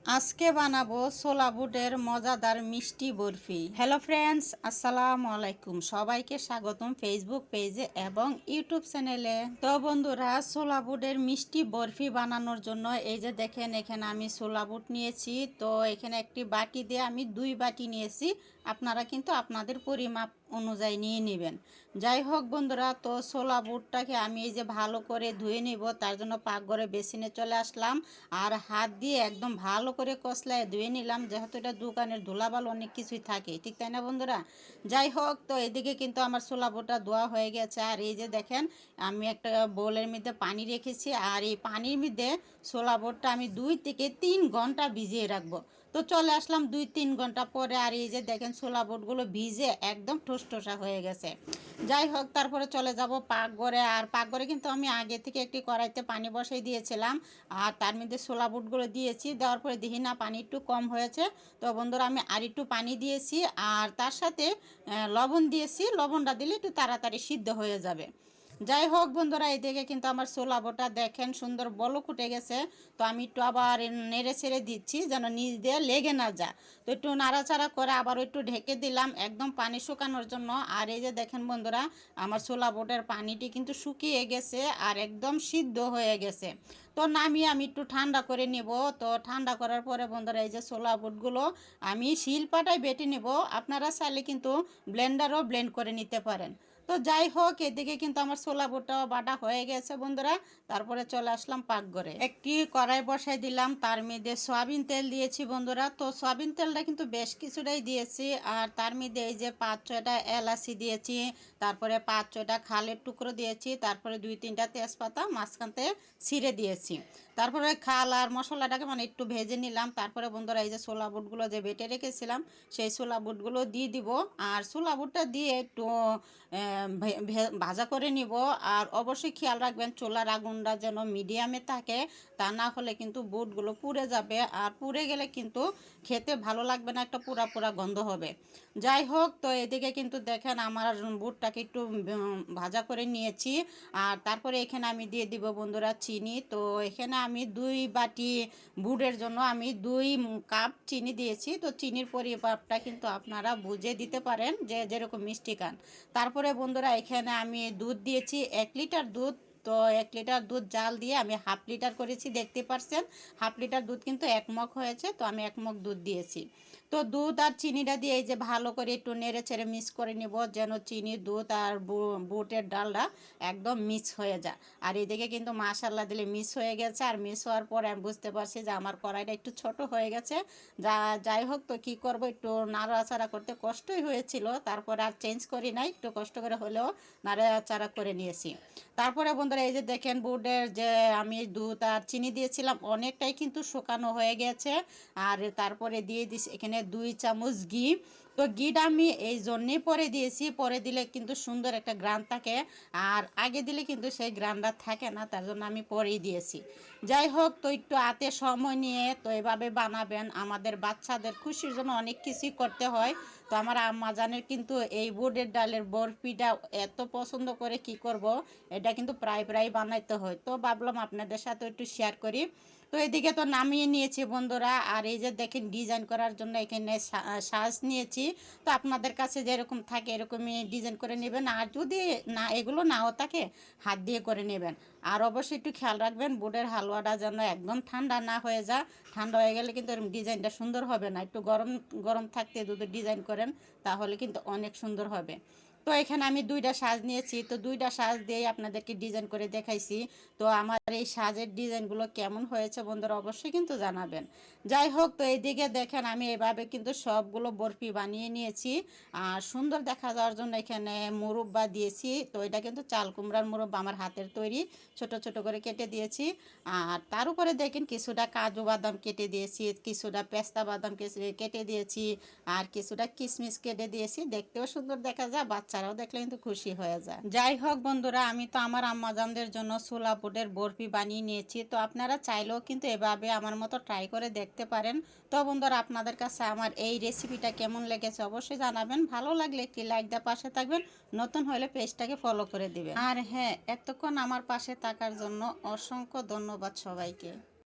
আজকে বানাবো ছোলা বুটের মজাদার মিষ্টি বরফি। হ্যালো ফ্রেন্ডস, আসসালামু আলাইকুম। সবাইকে স্বাগতম ফেসবুক পেজে এবং ইউটিউব চ্যানেলে। তো বন্ধুরা, ছোলা বুটের মিষ্টি বরফি বানানোর জন্য এই যে দেখেন, এখানে আমি ছোলা বুট নিয়েছি। তো এখানে একটি বাটি দিয়ে আমি 2 বাটি নিয়েছি। আপনারা কিন্তু আপনাদের পরিমাপ অনুযায়ী নিয়ে নেবেন। যাই হোক বন্ধুরা, তো ছোলা বুটটাকে আমি এই যে ভালো করে ধুয়ে নিব, তার জন্য পাকঘরে বেসিনে চলে আসলাম। আর হাত দিয়ে একদম ভালো করে কষলায় ধুয়ে নিলাম, যেহেতু এটা দোকানের ধুলাবাল অনেক কিছুই থাকে, ঠিক তাই না বন্ধুরা? যাই হোক, তো এদিকে কিন্তু আমার ছোলা বুটটা ধোয়া হয়ে গেছে। আর এই যে দেখেন, আমি একটা বোলের মধ্যে পানি রেখেছি, আর এই পানির মধ্যে ছোলা বুটটা আমি 2 থেকে 3 ঘন্টা ভিজিয়ে রাখবো। তো চলে আসলাম 2-3 ঘন্টা পরে, আর এই যে দেখেন ছোলা বুটগুলো ভিজে একদম ঠোসা হয়ে গেছে। যাই হোক, তারপরে চলে যাব পাকঘরে। আর পাকঘরে কিন্তু আমি আগে থেকে একটি কড়াইতে পানি বসাই দিয়েছিলাম, আর তার মধ্যে ছোলা বুটগুলো দিয়েছি। দেওয়ার পরে দেখি না পানি একটু কম হয়েছে। তো বন্ধুরা, আমি আর একটু পানি দিয়েছি, আর তার সাথে লবণ দিয়েছি। লবণটা দিলে একটু তাড়াতাড়ি সিদ্ধ হয়ে যাবে। যাই হোক বন্ধুরা, এদিকে কিন্তু আমার ছোলা বুটটা দেখেন সুন্দর বলক উঠে গেছে। তো আমি একটু আবার নেড়ে ছেড়ে দিচ্ছি, যেন নিচ দিয়ে লেগে না যায়। তো একটু নাড়াচাড়া করে আবারও একটু ঢেকে দিলাম একদম পানি শুকানোর জন্য। আর এই যে দেখেন বন্ধুরা, আমার ছোলা বুটের পানিটি কিন্তু শুকিয়ে গেছে আর একদম সিদ্ধ হয়ে গেছে। তো নামিয়ে আমি একটু ঠান্ডা করে নেব। তো ঠান্ডা করার পরে বন্ধুরা, এই যে ছোলা বুটগুলো আমি শিলপাটায় বেটে নেব। আপনারা চাইলে কিন্তু ব্লেন্ডারও ব্লেন্ড করে নিতে পারেন। তো যাই হোক, এদিকে কিন্তু আমার ছোলা বুটটাও বাটা হয়ে গেছে বন্ধুরা। তারপরে চলে আসলাম পাকঘরে, একটি কড়াই বসাই দিলাম, তার মধ্যে সয়াবিন তেল দিয়েছি বন্ধুরা। তো সয়াবিন তেলটা কিন্তু বেশ কিছুটাই দিয়েছি। আর তার মধ্যে এই যে 5-6টা এলাচি দিয়েছি, তারপরে 5-6টা খালের টুকরো দিয়েছি, তারপরে 2-3টা তেজপাতা মাঝখানতে ছিঁড়ে দিয়েছি। তারপরে খাল আর মশলাটাকে মানে একটু ভেজে নিলাম। তারপরে বন্ধুরা, এই যে ছোলা বুটগুলো যে বেটে রেখেছিলাম, সেই ছোলা বুটগুলো দিয়ে দিব। আর ছোলা বুটটা দিয়ে একটু ভাজা করে নিব। আর অবশ্যই খেয়াল রাখবেন চুলার আগুনটা যেন মিডিয়ামে থাকে, তা না হলে কিন্তু বুটগুলো পুড়ে যাবে। আর পুড়ে গেলে কিন্তু খেতে ভালো লাগবে না, একটা পুরা পুরা গন্ধ হবে। যাই হোক, তো এদিকে কিন্তু দেখেন আমার বুটটাকে একটু ভাজা করে নিয়েছি। আর তারপরে এখানে আমি দিয়ে দিব বন্ধুরা চিনি। তো এখানে আমি 2 বাটি বুটের জন্য আমি 2 কাপ চিনি দিয়েছি। তো চিনির পরিমাপটা কিন্তু আপনারা বুঝে দিতে পারেন, যে যেরকম মিষ্টি খান। তারপরে বন্ধুরা, এখানে আমি দুধ দিয়েছি 1 লিটার দুধ। তো 1 লিটার দুধ জাল দিয়ে আমি 1/2 লিটার করেছি, দেখতে পাচ্ছেন 1/2 লিটার দুধ কিন্তু 1 মগ হয়েছে। তো আমি 1 মগ দুধ দিয়েছি। তো দুধ আর চিনিটা দিয়ে এই যে ভালো করে একটু নেড়ে ছেড়ে মিক্স করে নিব, যেন চিনি, দুধ আর বুটের ডালটা একদম মিক্স হয়ে যায়। আর এদিকে কিন্তু মাশাল্লাহ দিলে মিক্স হয়ে গেছে। আর মিক্স হওয়ার পরে আমি বুঝতে পারছি যে আমার কড়াইটা একটু ছোট হয়ে গেছে। যাই হোক, তো কী করব, একটু নাড়াচাড়া করতে কষ্টই হয়েছিল। তারপরে আর চেঞ্জ করি নাই, একটু কষ্ট করে হলেও নাড়াচাড়া করে নিয়েছি। তারপরে বন্ধুরা, এই যে দেখেন বুটের যে আমি দুধ আর চিনি দিয়েছিলাম অনেকটাই কিন্তু শুকানো হয়ে গেছে। আর তারপরে দিয়ে দিছি এখানে 2 চামচ ঘি। তো ঘিটা আমি এই জন্যেই পরে দিয়েছি, পরে দিলে কিন্তু সুন্দর একটা গ্রান থাকে। আর আগে দিলে কিন্তু সেই গ্রানটা থাকে না, তার জন্য আমি পরেই দিয়েছি। যাই হোক, তো একটু হাতে সময় নিয়ে তো এভাবে বানাবেন। আমাদের বাচ্চাদের খুশির জন্য অনেক কিছুই করতে হয়। তো আমার আম্মা জানের কিন্তু এই বুটের ডালের বরফিটা এত পছন্দ করে, কি করব, এটা কিন্তু প্রায় প্রায় বানাইতে হয়। তো ভাবলাম আপনাদের সাথে একটু শেয়ার করি। তো এদিকে তো নামিয়ে নিয়েছি বন্ধুরা। আর এই যে দেখেন ডিজাইন করার জন্য এখানে সাজ নিয়েছি। তো আপনাদের কাছে যেরকম থাকে এরকমই ডিজাইন করে নেবেন। আর যদি না এগুলো নাও থাকে, হাত দিয়ে করে নেবেন। আর অবশ্যই একটু খেয়াল রাখবেন বুটের হালুয়াটা যেন একদম ঠান্ডা না হয়ে যায়। ঠান্ডা হয়ে গেলে কিন্তু এরকম ডিজাইনটা সুন্দর হবে না। একটু গরম গরম থাকতে যদি ডিজাইন করেন, তাহলে কিন্তু অনেক সুন্দর হবে। তো এখানে আমি 2টা সাজ নিয়েছি। তো 2টা সাজ দিয়েই আপনাদেরকে ডিজাইন করে দেখাইছি। তো আমার এই সাজের ডিজাইনগুলো কেমন হয়েছে বন্ধুরা, অবশ্যই কিন্তু জানাবেন। যাই হোক, তো এইদিকে দেখেন আমি এভাবে কিন্তু সবগুলো বরফি বানিয়ে নিয়েছি। আর সুন্দর দেখা যাওয়ার জন্য এখানে মুরব্বা দিয়েছি। তো এটা কিন্তু চাল কুমড়ার মুরব্বা, আমার হাতের তৈরি, ছোট ছোট করে কেটে দিয়েছি। আর তার উপরে দেখেন কিছুটা কাজু বাদাম কেটে দিয়েছি, কিছুটা পেস্তা বাদাম কেটে দিয়েছি, আর কিছুটা কিশমিশ কেটে দিয়েছি। দেখতেও সুন্দর দেখা যায়, বাচ্চারাও দেখলে কিন্তু খুশি হয়ে যায়। যাই হোক বন্ধুরা, আমি তো আমার আম্মাজানদের জন্য ছোলা বুটের বরফি বানিয়ে নিয়েছি। তো আপনারা চাইলেও কিন্তু এভাবে আমার মতো ট্রাই করে দেখতে পারেন। তো বন্ধুরা, আপনাদের কাছে আমার এই রেসিপিটা কেমন লেগেছে অবশ্যই জানাবেন। ভালো লাগলে একটি লাইক দিয়ে পাশে থাকবেন, নতুন হলে পেজটাকে ফলো করে দিবেন। আর হ্যাঁ, এতক্ষণ আমার পাশে থাকার জন্য অসংখ্য ধন্যবাদ সবাইকে।